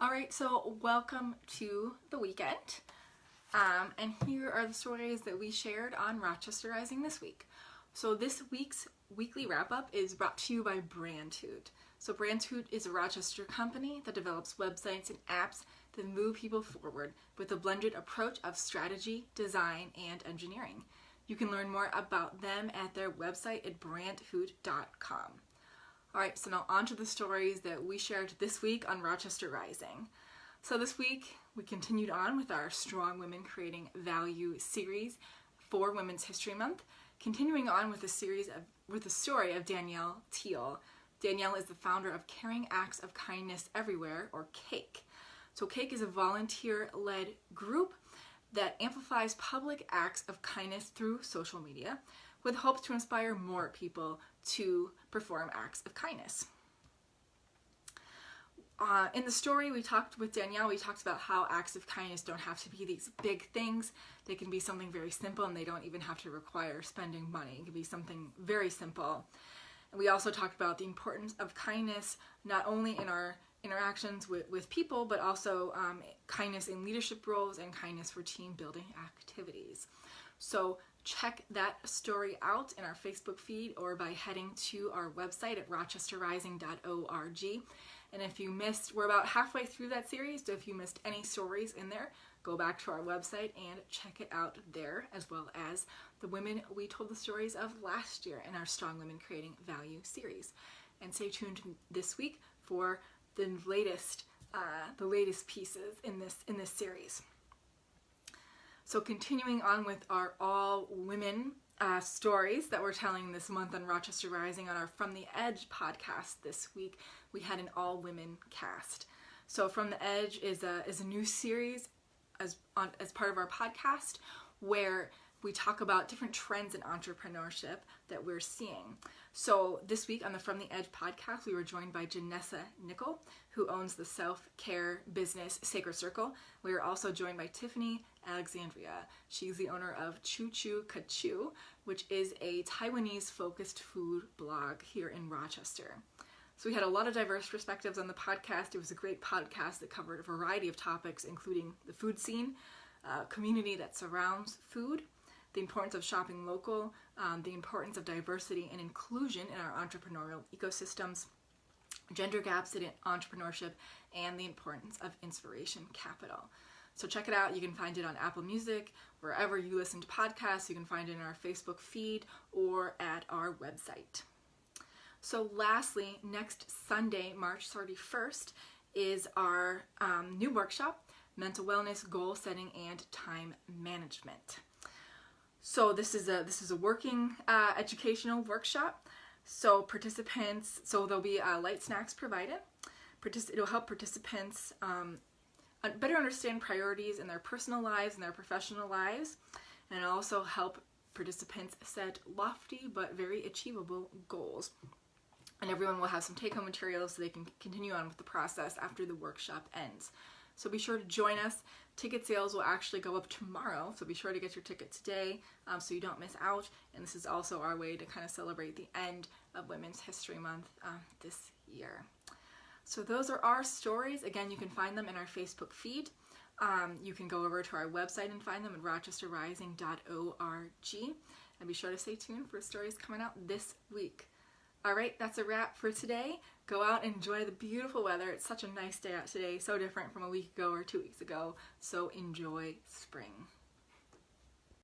Alright, so welcome to the weekend. And here are the stories that we shared on Rochester Rising this week. So this week's weekly wrap-up is brought to you by Brandhoot. So Brandhoot is a Rochester company that develops websites and apps that move people forward with a blended approach of strategy, design, and engineering. You can learn more about them at their website at brandhoot.com. Alright, so now on to the stories that we shared this week on Rochester Rising. So this week, we continued on with our Strong Women Creating Value series for Women's History Month, continuing on with the story of Danielle Teal. Danielle is the founder of Caring Acts of Kindness Everywhere, or CAKE. So CAKE is a volunteer-led group that amplifies public acts of kindness through social media with hopes to inspire more people to perform acts of kindness. In the story we talked with Danielle, we talked about how acts of kindness don't have to be these big things. They can be something very simple, and they don't even have to require spending money. It can be something very simple. And we also talked about the importance of kindness, not only in our interactions with people, but also kindness in leadership roles and kindness for team building activities. So check that story out in our Facebook feed or by heading to our website at rochesterrising.org. And if you missed, we're about halfway through that series, so if you missed any stories in there, go back to our website and check it out there, as well as the women we told the stories of last year in our Strong Women Creating Value series. And stay tuned this week for the latest pieces in this series. So continuing on with our all-women stories that we're telling this month on Rochester Rising on our From the Edge podcast this week, we had an all-women cast. So From the Edge is a new series as part of our podcast where we talk about different trends in entrepreneurship that we're seeing. So this week on the From the Edge podcast, we were joined by Janessa Nickell, who owns the self-care business Sacred Circle. We were also joined by Tiffany, Alexandria. She's the owner of Choochoo-ca-Chew, which is a Taiwanese-focused food blog here in Rochester. So we had a lot of diverse perspectives on the podcast. It was a great podcast that covered a variety of topics, including the food scene, community that surrounds food, the importance of shopping local, the importance of diversity and inclusion in our entrepreneurial ecosystems, gender gaps in entrepreneurship, and the importance of inspiration capital. So check it out. You can find it on Apple Music, wherever you listen to podcasts. You can find it in our Facebook feed or at our website. So lastly, next Sunday, March 31st, is our new workshop, Mental Wellness, Goal Setting, and Time Management. So this is a working educational workshop. So there'll be light snacks provided. It'll help participants better understand priorities in their personal lives and their professional lives, and it'll also help participants set lofty but very achievable goals. And everyone will have some take-home materials so they can continue on with the process after the workshop ends. So be sure to join us. Ticket sales will actually go up tomorrow, so be sure to get your ticket today so you don't miss out. And this is also our way to kind of celebrate the end of Women's History Month this year. So those are our stories. Again, you can find them in our Facebook feed. You can go over to our website and find them at rochesterrising.org. And be sure to stay tuned for stories coming out this week. All right, that's a wrap for today. Go out and enjoy the beautiful weather. It's such a nice day out today, so different from a week ago or 2 weeks ago. So enjoy spring.